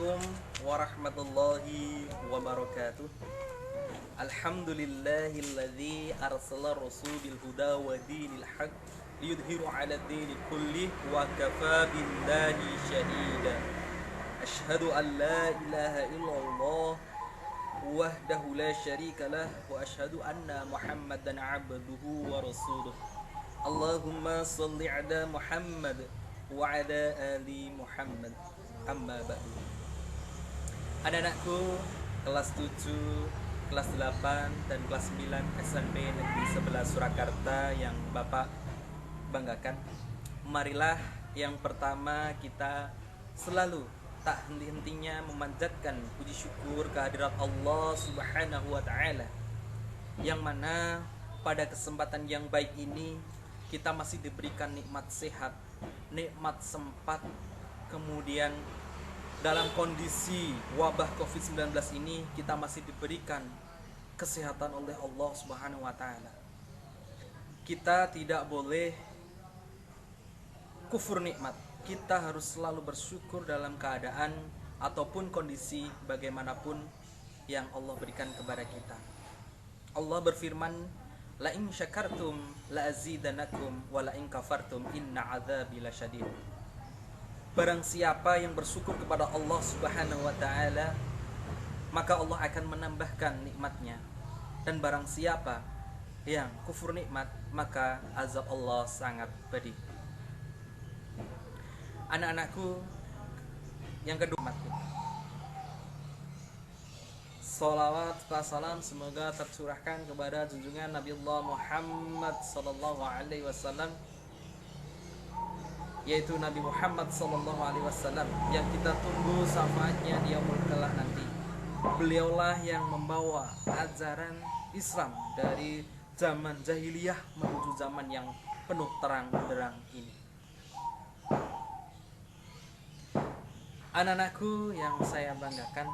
Assalamualaikum warahmatullahi wabarakatuh. Alhamdulillahilladzi arsala rasul bil huda wa dinil haq liyudhiru 'ala dini kulli wa kafa billahi syahida. Asyhadu an la ilaha illallah wahdahu la syarika lah wa asyhadu anna Muhammadan 'abduhu wa rasuluh. Allahumma shalli 'ala Muhammad wa 'ala ali Muhammad. Amma ba'du. Anak-anakku kelas 7, kelas 8 dan kelas 9 SMP Negeri 11 Surakarta yang Bapak banggakan. Marilah yang pertama kita selalu tak henti-hentinya memanjatkan puji syukur kehadirat Allah Subhanahu wa taala. Yang mana pada kesempatan yang baik ini kita masih diberikan nikmat sehat, nikmat sempat. Kemudian dalam kondisi wabah COVID-19 ini kita masih diberikan kesehatan oleh Allah Subhanahu wa taala. Kita tidak boleh kufur nikmat. Kita harus selalu bersyukur dalam keadaan ataupun kondisi bagaimanapun yang Allah berikan kepada kita. Allah berfirman, la in syakartum la azidanakum wa la in kafartum inna adzabi lasyadid. Barang siapa yang bersyukur kepada Allah Subhanahu wa taala, maka Allah akan menambahkan nikmatnya. Dan barang siapa yang kufur nikmat, maka azab Allah sangat pedih. Anak-anakku yang kedua, salawat wa salam semoga tercurahkan kepada junjungan Nabi Allah Muhammad sallallahu alaihi wasallam, yaitu Nabi Muhammad sallallahu alaihi wasallam yang kita tunggu syafaatnya di yaumul qiyamah nanti. Beliaulah yang membawa ajaran Islam dari zaman jahiliyah menuju zaman yang penuh terang benderang ini. Anak-anakku yang saya banggakan,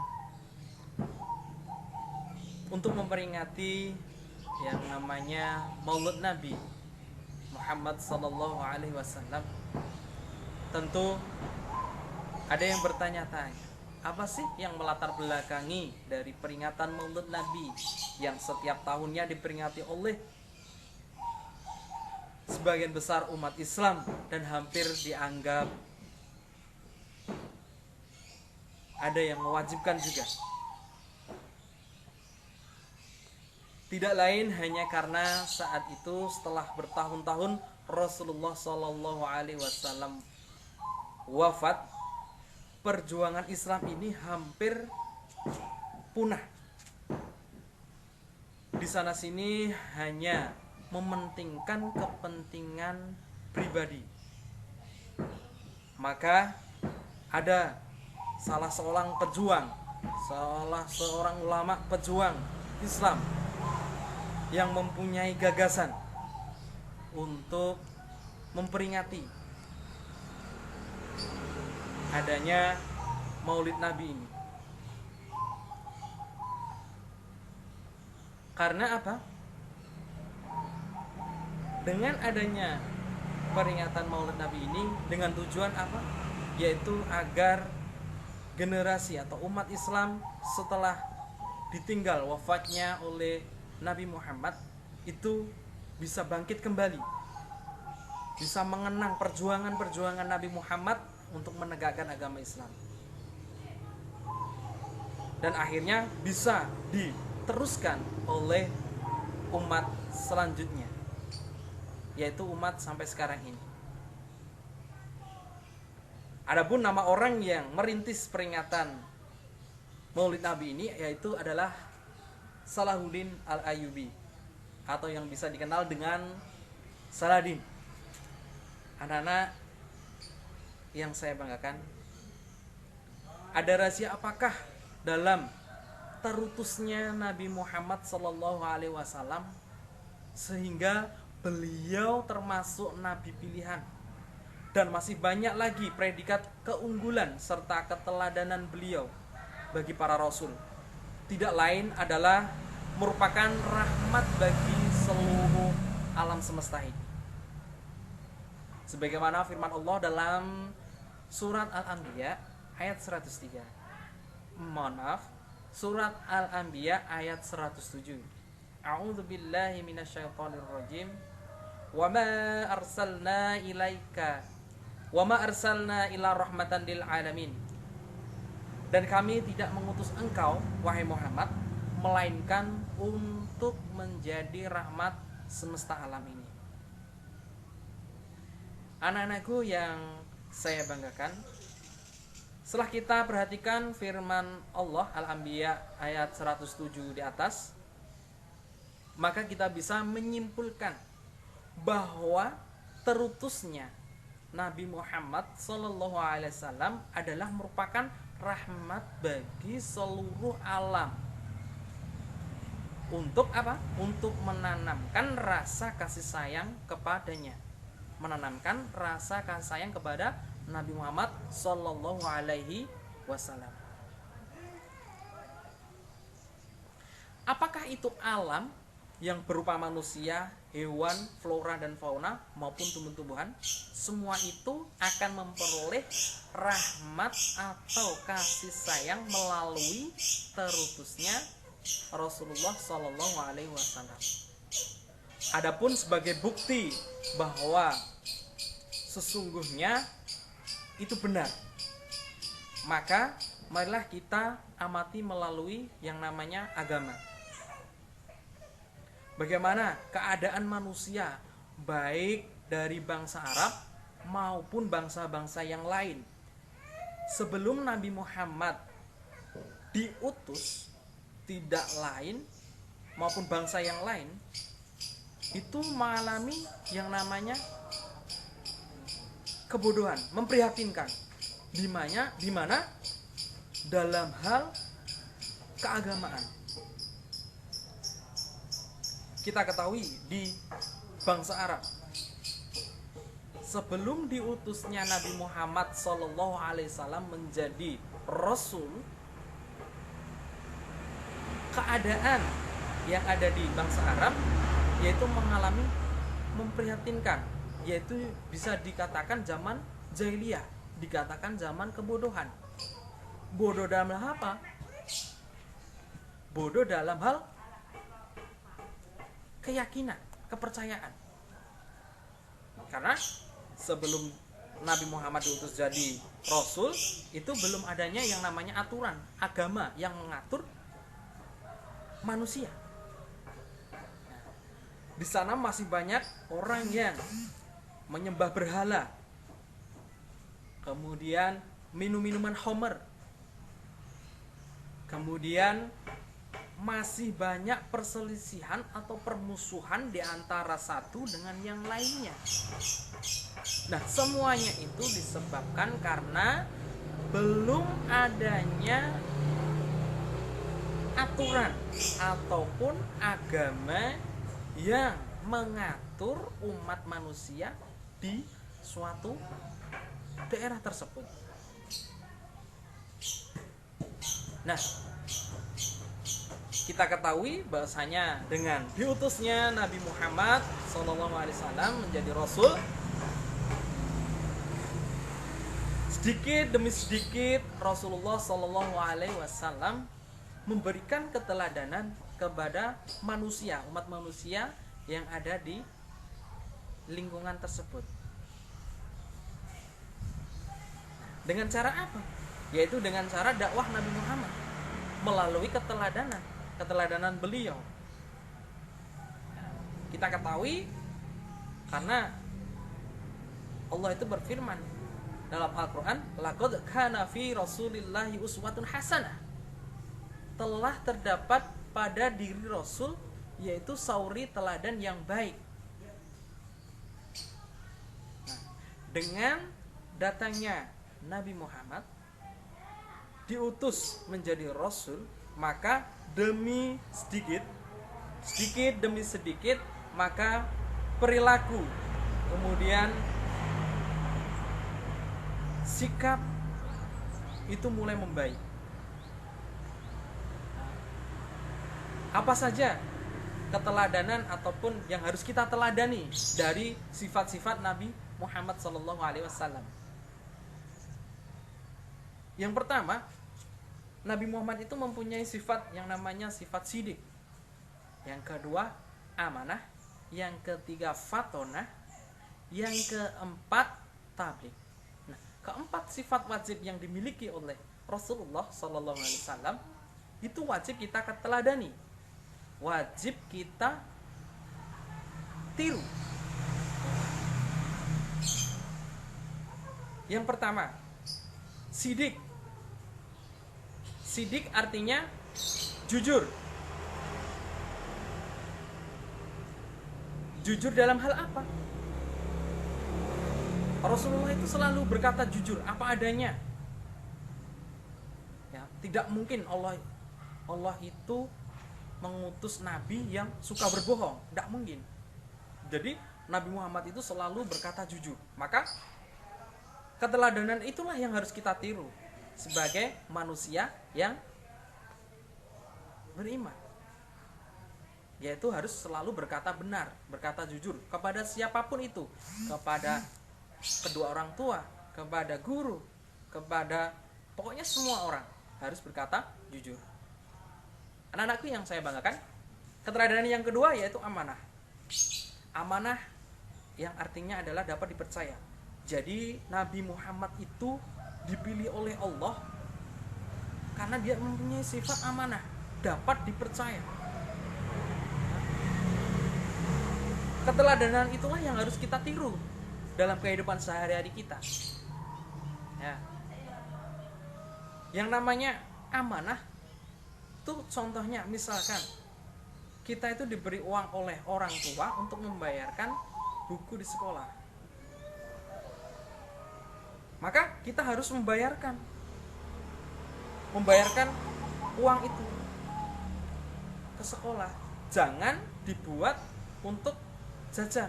untuk memperingati yang namanya Maulid Nabi Muhammad sallallahu alaihi wasallam, tentu ada yang bertanya-tanya, apa sih yang melatar belakangi dari peringatan Maulid Nabi yang setiap tahunnya diperingati oleh sebagian besar umat Islam dan hampir dianggap ada yang mewajibkan juga. Tidak lain hanya karena saat itu setelah bertahun-tahun Rasulullah Shallallahu Alaihi Wasallam wafat, perjuangan Islam ini hampir punah. Di sana sini hanya mementingkan kepentingan pribadi. Maka ada salah seorang ulama pejuang Islam yang mempunyai gagasan untuk memperingati adanya Maulid Nabi ini. Karena apa? Dengan adanya peringatan Maulid Nabi ini dengan tujuan apa? Yaitu agar generasi atau umat Islam setelah ditinggal wafatnya oleh Nabi Muhammad itu bisa bangkit kembali, bisa mengenang perjuangan Nabi Muhammad untuk menegakkan agama Islam, dan akhirnya bisa diteruskan oleh umat selanjutnya, yaitu umat sampai sekarang ini. Adapun nama orang yang merintis peringatan Maulid Nabi ini yaitu adalah Salahuddin Al-Ayyubi, atau yang bisa dikenal dengan Saladin. Anak-anak yang saya banggakan, ada rahasia apakah dalam terutusnya Nabi Muhammad Sallallahu Alaihi Wasallam sehingga beliau termasuk Nabi pilihan, dan masih banyak lagi predikat keunggulan serta keteladanan beliau bagi para rasul. Tidak lain adalah merupakan rahmat bagi seluruh alam semesta ini. Sebagaimana firman Allah dalam surat Al-Anbiya ayat 103. mohon maaf, surat Al-Anbiya ayat 107. A'udzubillahi minasyaitonirrajim. Wa ma arsalna ilaika wa ma arsalna ila rahmatan lil alamin. Dan kami tidak mengutus engkau wahai Muhammad melainkan untuk menjadi rahmat semesta alam ini. Anak-anakku yang saya banggakan, setelah kita perhatikan firman Allah Al-Anbiya ayat 107 di atas, maka kita bisa menyimpulkan bahwa terutusnya Nabi Muhammad SAW adalah merupakan rahmat bagi seluruh alam. Untuk apa? Untuk menanamkan rasa kasih sayang kepadanya, menanamkan rasa kasih sayang kepada Nabi Muhammad SAW. Apakah itu alam yang berupa manusia, hewan, flora dan fauna maupun tumbuh-tumbuhan? Semua itu akan memperoleh rahmat atau kasih sayang melalui terutusnya Rasulullah SAW. Adapun sebagai bukti bahwa sesungguhnya itu benar, maka marilah kita amati melalui yang namanya agama. Bagaimana keadaan manusia baik dari bangsa Arab maupun bangsa-bangsa yang lain sebelum Nabi Muhammad diutus, tidak lain maupun bangsa yang lain itu mengalami yang namanya kebodohan, memprihatinkan, di mana dalam hal keagamaan. Kita ketahui di bangsa Arab sebelum diutusnya Nabi Muhammad SAW menjadi Rasul, keadaan yang ada di bangsa Arab yaitu mengalami memprihatinkan, yaitu bisa dikatakan zaman jahiliyah, dikatakan zaman kebodohan. Bodoh dalam hal apa? Bodoh dalam hal keyakinan, kepercayaan. Karena sebelum Nabi Muhammad diutus jadi Rasul, itu belum adanya yang namanya aturan agama yang mengatur manusia. Di sana masih banyak orang yang menyembah berhala, kemudian minum minuman khamr, kemudian masih banyak perselisihan atau permusuhan di antara satu dengan yang lainnya. Nah, semuanya itu disebabkan karena belum adanya aturan ataupun agama yang mengatur umat manusia di suatu daerah tersebut. Nah, kita ketahui bahasanya dengan diutusnya Nabi Muhammad SAW menjadi Rasul, sedikit demi sedikit Rasulullah SAW memberikan keteladanan kepada manusia, umat manusia yang ada di lingkungan tersebut. Dengan cara apa? Yaitu dengan cara dakwah Nabi Muhammad melalui keteladanan beliau. Kita ketahui karena Allah itu berfirman dalam Al-Quran, laqad kana fi rasulillahi uswatun hasanah. Telah terdapat pada diri Rasul yaitu sauri teladan yang baik. Nah, dengan datangnya Nabi Muhammad diutus menjadi Rasul, maka demi sedikit demi sedikit, maka perilaku, kemudian sikap itu mulai membaik. Apa saja keteladanan ataupun yang harus kita teladani dari sifat-sifat Nabi Muhammad SAW? Yang pertama, Nabi Muhammad itu mempunyai sifat yang namanya sifat sidik. Yang kedua, amanah. Yang ketiga, fatonah. Yang keempat, tabligh. Nah, keempat sifat wajib yang dimiliki oleh Rasulullah SAW itu wajib kita teladani, wajib kita tiru. Yang pertama, sidik. Sidik artinya jujur. Jujur dalam hal apa? Rasulullah itu selalu berkata jujur apa adanya. Ya, tidak mungkin Allah itu mengutus nabi yang suka berbohong, tidak mungkin. Jadi Nabi Muhammad itu selalu berkata jujur. Maka keteladanan itulah yang harus kita tiru sebagai manusia yang beriman, yaitu harus selalu berkata benar, berkata jujur kepada siapapun itu, kepada kedua orang tua, kepada guru, kepada pokoknya semua orang harus berkata jujur. Anak-anakku yang saya banggakan, keteladanan yang kedua yaitu amanah. Amanah yang artinya adalah dapat dipercaya. Jadi Nabi Muhammad itu dipilih oleh Allah karena dia mempunyai sifat amanah, dapat dipercaya. Keteladanan itulah yang harus kita tiru dalam kehidupan sehari-hari kita. Ya. Yang namanya amanah itu contohnya misalkan kita itu diberi uang oleh orang tua untuk membayarkan buku di sekolah. Maka kita harus membayarkan uang itu ke sekolah. Jangan dibuat untuk jajan.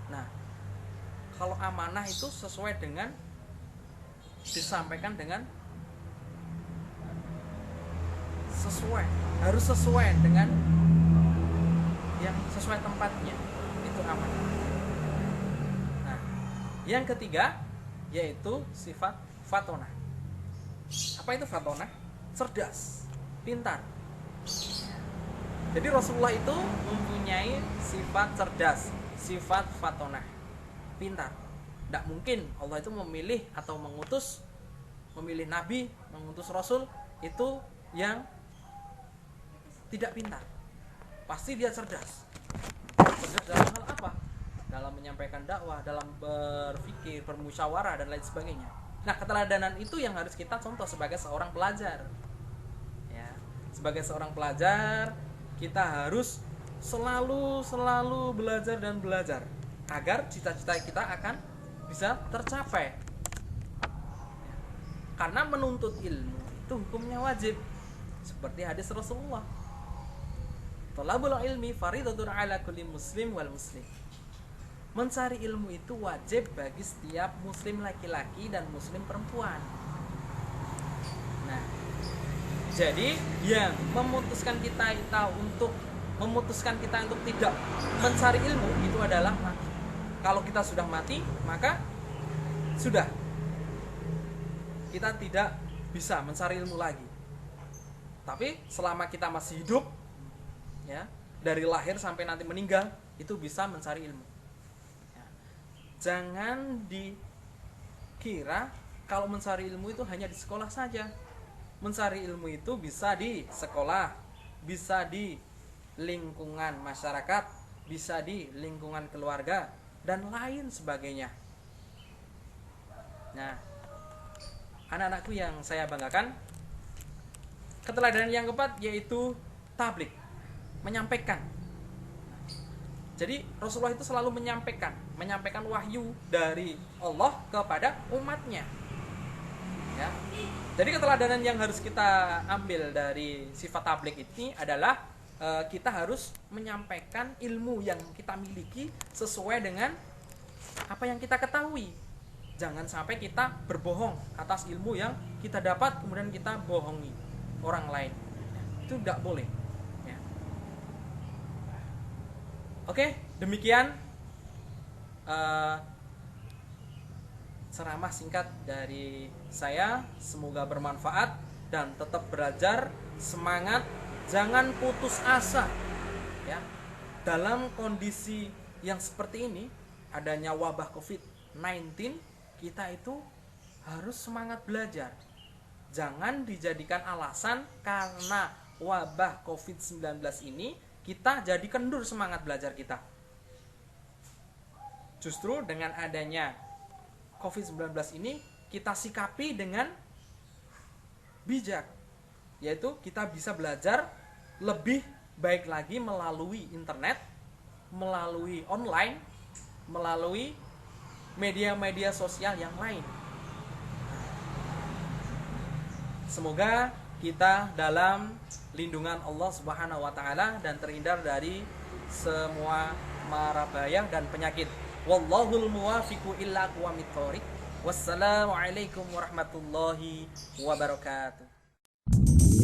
Nah, kalau amanah itu sesuai dengan disampaikan dengan harus sesuai dengan yang sesuai tempatnya, itu amanah. Nah, yang ketiga yaitu sifat fatonah. Apa itu fatonah? Cerdas, pintar. Jadi Rasulullah itu mempunyai sifat cerdas, sifat fatonah, pintar. Tidak mungkin Allah itu memilih nabi, mengutus rasul itu yang tidak pintar. Pasti dia cerdas. Cerdas dalam hal apa? Dalam menyampaikan dakwah, dalam berpikir, bermusyawarah dan lain sebagainya. Nah, keteladanan itu yang harus kita contoh sebagai seorang pelajar. Ya, sebagai seorang pelajar kita harus selalu belajar dan belajar agar cita-cita kita akan bisa tercapai. Karena menuntut ilmu itu hukumnya wajib, seperti hadis Rasulullah. Thalabul ilmi fardhatun ala kulli muslim wal muslim. Mencari ilmu itu wajib bagi setiap muslim laki-laki dan muslim perempuan. Nah, jadi yang memutuskan kita untuk tidak mencari ilmu itu adalah mati. Kalau kita sudah mati, maka sudah kita tidak bisa mencari ilmu lagi. Tapi selama kita masih hidup, ya, dari lahir sampai nanti meninggal, itu bisa mencari ilmu. Ya. Jangan dikira kalau mencari ilmu itu hanya di sekolah saja. Mencari ilmu itu bisa di sekolah, bisa di lingkungan masyarakat, bisa di lingkungan keluarga dan lain sebagainya. Nah, anak-anakku yang saya banggakan, keteladanan yang keempat yaitu tabligh, menyampaikan. Jadi Rasulullah itu selalu menyampaikan wahyu dari Allah kepada umatnya. Ya. Jadi keteladanan yang harus kita ambil dari sifat tabligh ini adalah kita harus menyampaikan ilmu yang kita miliki sesuai dengan apa yang kita ketahui. Jangan sampai kita berbohong atas ilmu yang kita dapat kemudian kita bohongi orang lain. Itu tidak boleh. Ya. Oke, demikian ceramah singkat dari saya. Semoga bermanfaat dan tetap belajar, semangat, jangan putus asa ya. Dalam kondisi yang seperti ini, adanya wabah COVID-19, kita itu harus semangat belajar. Jangan dijadikan alasan karena wabah COVID-19 ini kita jadi kendur semangat belajar kita. Justru dengan adanya COVID-19 ini kita sikapi dengan bijak, yaitu kita bisa belajar lebih baik lagi melalui internet, melalui online, melalui media-media sosial yang lain. Semoga kita dalam lindungan Allah Subhanahu wa taala dan terhindar dari semua mara bahaya dan penyakit. Wallahul muwafiqu illa aqwamit thoriq. Wassalamualaikum warahmatullahi wabarakatuh.